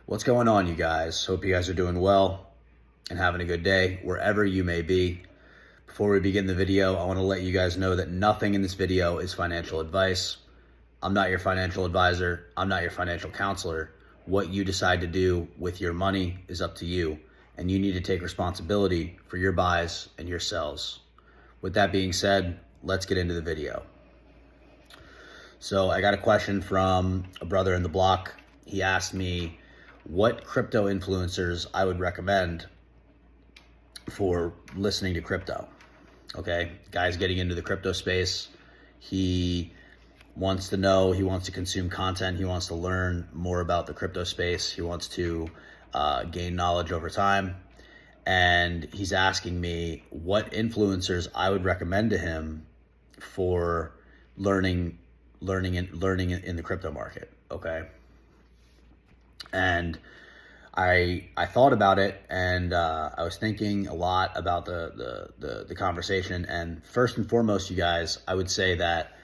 What's going on, you guys? Hope you guys are doing well and having a good day wherever you may be. Before we begin the video, I want to let you guys know that nothing in this video is financial advice. I'm not your financial advisor. I'm not your financial counselor. What you decide to do with your money is up to you, and you need to take responsibility for your buys and your sells. With that being said, let's get into the video. So I got a question from a brother in the block. He asked me what crypto influencers I would recommend for listening to crypto. Okay, guy's getting into the crypto space. He wants to know, he wants to consume content, he wants to learn more about the crypto space, he wants to gain knowledge over time. And he's asking me what influencers I would recommend to him for learning in the crypto market. Okay. And I thought about it, and I was thinking a lot about the conversation. And first and foremost, you guys, I would say that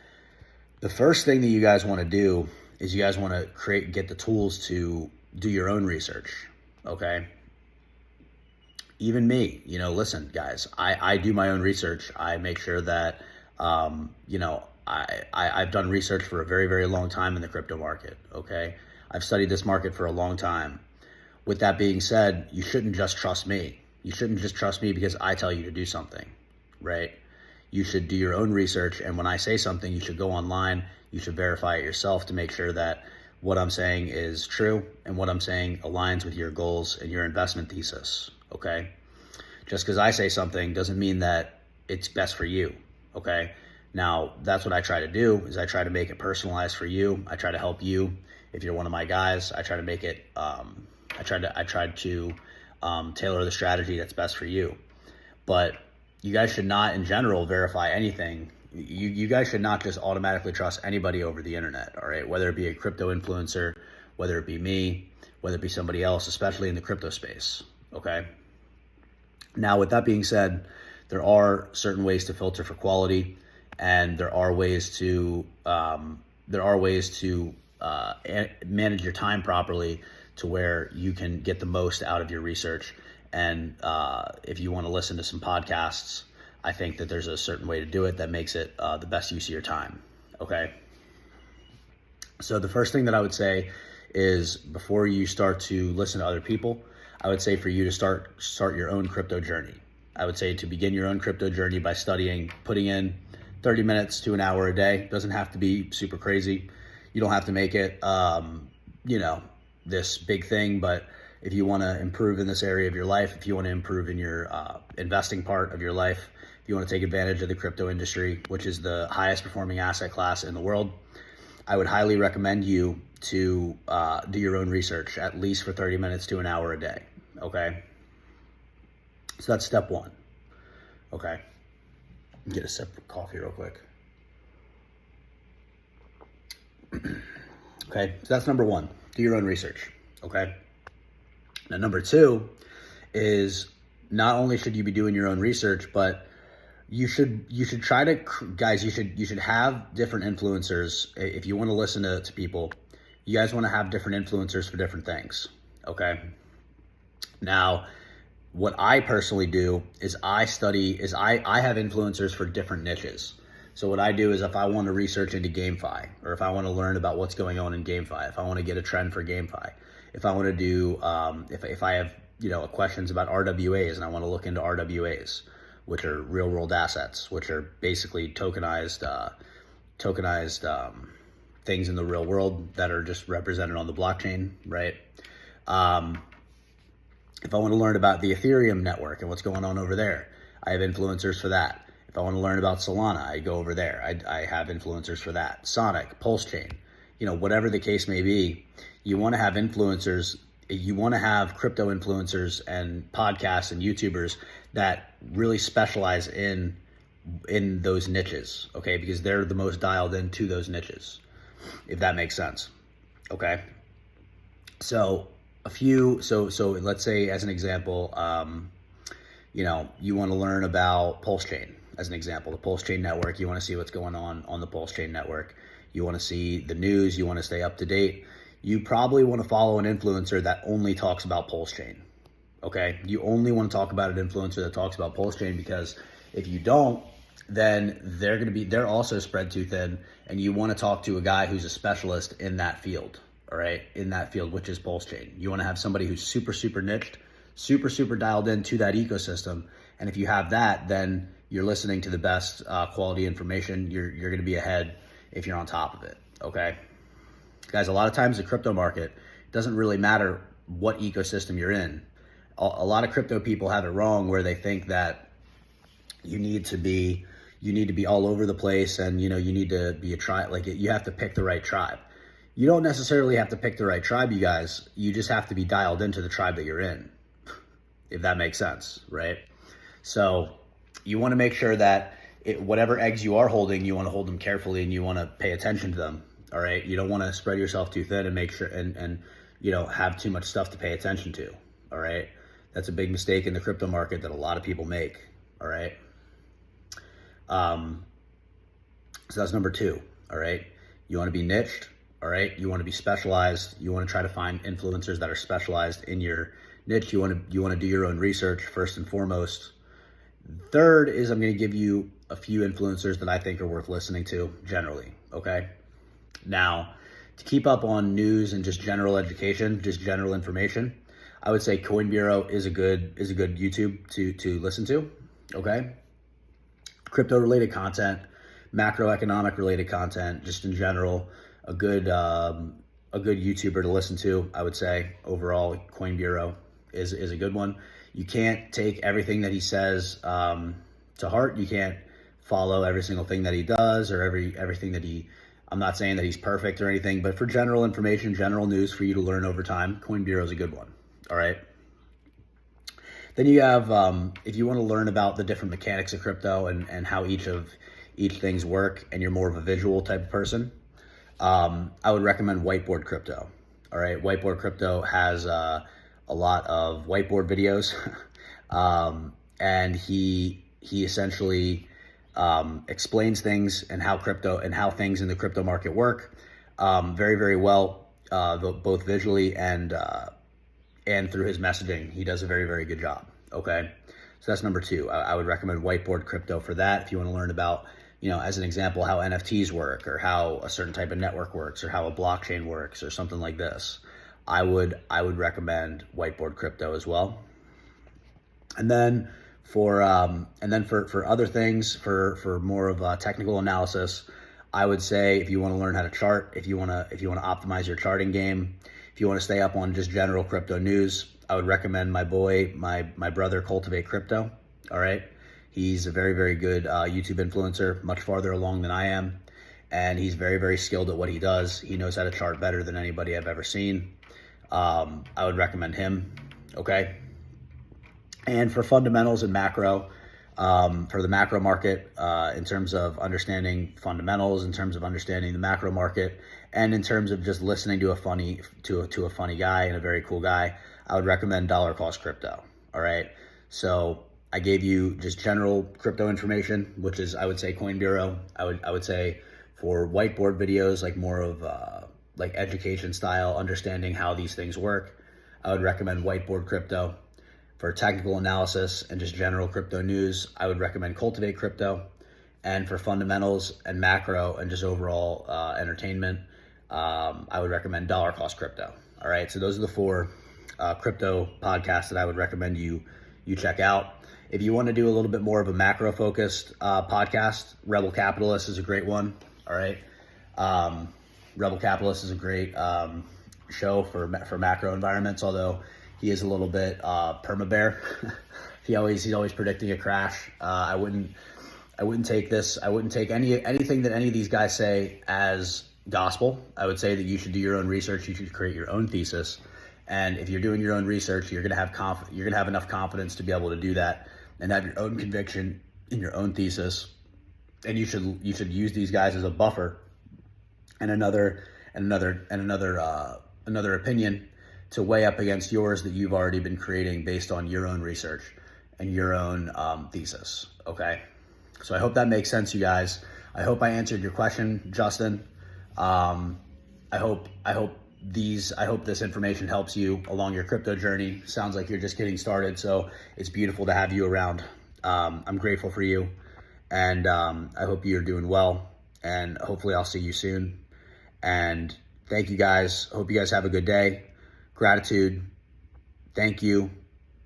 the first thing that you guys want to do is you guys want to get the tools to do your own research. Okay. Even me, listen, guys, I do my own research. I make sure that, I've done research for a very, very long time in the crypto market. Okay. I've studied this market for a long time. With that being said, you shouldn't just trust me. You shouldn't just trust me because I tell you to do something, right? You should do your own research. And when I say something, you should go online. You should verify it yourself to make sure that what I'm saying is true and what I'm saying aligns with your goals and your investment thesis, okay? Just because I say something doesn't mean that it's best for you, okay? Now, that's what I try to do, is I try to make it personalized for you. I try to help you. If you're one of my guys, I try to make it, I tried to tailor the strategy that's best for you. But you guys should not, in general, verify anything. You guys should not just automatically trust anybody over the internet, all right? Whether it be a crypto influencer, whether it be me, whether it be somebody else, especially in the crypto space, okay? Now, with that being said, there are certain ways to filter for quality, and there are ways to manage your time properly to where you can get the most out of your research. And if you want to listen to some podcasts, I think that there's a certain way to do it that makes it the best use of your time. Okay. So the first thing that I would say is, before you start to listen to other people, I would say for you to start your own crypto journey. I would say to begin your own crypto journey by studying, putting in 30 minutes to an hour a day. Doesn't have to be super crazy. You don't have to make it, this big thing, but if you want to improve in this area of your life, if you want to improve in your investing part of your life, if you want to take advantage of the crypto industry, which is the highest performing asset class in the world, I would highly recommend you to do your own research, at least for 30 minutes to an hour a day. Okay. So that's step one. Okay. Get a sip of coffee real quick. Okay, so that's number one. Do your own research, okay? Now, number two is, not only should you be doing your own research, but you should try to, guys, you should have different influencers. If you want to listen to people, you guys want to have different influencers for different things, okay? Now, what I personally do is I have influencers for different niches. So what I do is, if I want to research into GameFi, or if I want to learn about what's going on in GameFi, if I want to get a trend for GameFi, if I want to do, if I have, questions about RWAs and I want to look into RWAs, which are real world assets, which are basically tokenized things in the real world that are just represented on the blockchain, right? If I want to learn about the Ethereum network and what's going on over there, I have influencers for that. If I want to learn about Solana, I go over there. I have influencers for that. Sonic, Pulse Chain, whatever the case may be, you want to have influencers. You want to have crypto influencers and podcasts and YouTubers that really specialize in those niches, okay? Because they're the most dialed into those niches, if that makes sense, okay? So let's say, as an example, you want to learn about Pulse Chain. As an example, the Pulse Chain network, you want to see what's going on the Pulse Chain network. You want to see the news, you want to stay up to date. you probably want to follow an influencer that only talks about Pulse Chain. Okay, you only want to talk about an influencer that talks about Pulse Chain, because if you don't, then they're also spread too thin, and you want to talk to a guy who's a specialist in that field. All right, in that field, which is Pulse Chain. You want to have somebody who's super niched, super dialed into that ecosystem. And if you have that, then you're listening to the best quality information. You're going to be ahead if you're on top of it. Okay, guys, a lot of times the crypto market doesn't really matter what ecosystem you're in. A lot of crypto people have it wrong, where they think that you need to be all over the place, and you need to be a tribe. Like, you have to pick the right tribe. You don't necessarily have to pick the right tribe, you guys. You just have to be dialed into the tribe that you're in, if that makes sense, right? So you want to make sure that whatever eggs you are holding, you want to hold them carefully, and you want to pay attention to them. All right, you don't want to spread yourself too thin and make sure and have too much stuff to pay attention to. All right, that's a big mistake in the crypto market that a lot of people make. All right, so that's number 2. All right, you want to be niched. All right, you want to be specialized. You want to try to find influencers that are specialized in your niche. You want to do your own research first and foremost. Third is, I'm going to give you a few influencers that I think are worth listening to generally. Okay, now, to keep up on news and just general education, just general information, I would say Coin Bureau is a good YouTube to listen to. Okay, crypto related content, macroeconomic related content, just in general, a good YouTuber to listen to. I would say overall, Coin Bureau is a good one. You can't take everything that he says to heart. You can't follow every single thing that he does, or everything that he. I'm not saying that he's perfect or anything, but for general information, general news for you to learn over time, Coin Bureau is a good one. All right. Then you have, if you want to learn about the different mechanics of crypto and how each things work, and you're more of a visual type of person, I would recommend Whiteboard Crypto. All right, Whiteboard Crypto has a lot of whiteboard videos, and he essentially explains things and how things in the crypto market work very well, both visually and through his messaging. He does a very good job. Okay, so that's number 2. I would recommend Whiteboard Crypto for that. If you want to learn about, as an example, how NFTs work, or how a certain type of network works, or how a blockchain works, or something like this, I would recommend Whiteboard Crypto as well. And then for other things, for more of a technical analysis, I would say, if you want to learn how to chart, if you want to optimize your charting game, if you want to stay up on just general crypto news, I would recommend my brother Cultivate Crypto. All right, he's a very good YouTube influencer, much farther along than I am, and he's very skilled at what he does. He knows how to chart better than anybody I've ever seen. I would recommend him. Okay. And for fundamentals and macro, for the macro market, in terms of understanding fundamentals, in terms of understanding the macro market, and in terms of just listening to a funny guy and a very cool guy, I would recommend Dollar Cost Crypto. All right. So I gave you just general crypto information, which is, I would say, Coin Bureau. I would say for whiteboard videos, like more of like education style, understanding how these things work, I would recommend Whiteboard Crypto. For technical analysis and just general crypto news, I would recommend Cultivate Crypto. And for fundamentals and macro and just overall entertainment, I would recommend Dollar Cost Crypto. All right, so those are the 4 crypto podcasts that I would recommend you check out. If you want to do a little bit more of a macro focused podcast, Rebel Capitalist is a great one. All right, Rebel Capitalist is a great show for macro environments, although he is a little bit perma-bear. He's always predicting a crash. I wouldn't take anything that any of these guys say as gospel. I would say that you should do your own research. You should create your own thesis. And if you're doing your own research, you're gonna have enough confidence to be able to do that and have your own conviction in your own thesis. And you should use these guys as a buffer and another opinion to weigh up against yours that you've already been creating based on your own research and your own thesis. Okay, so I hope that makes sense, you guys. I hope I answered your question, Justin. I hope I hope this information helps you along your crypto journey. Sounds like you're just getting started, so it's beautiful to have you around. I'm grateful for you, and I hope you're doing well, and hopefully I'll see you soon. And thank you guys. Hope you guys have a good day. Gratitude. Thank you.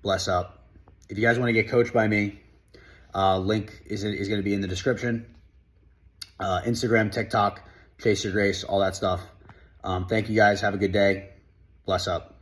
Bless up. If you guys want to get coached by me, link is going to be in the description. Instagram, TikTok, Chase Your Grace, all that stuff. Thank you guys. Have a good day. Bless up.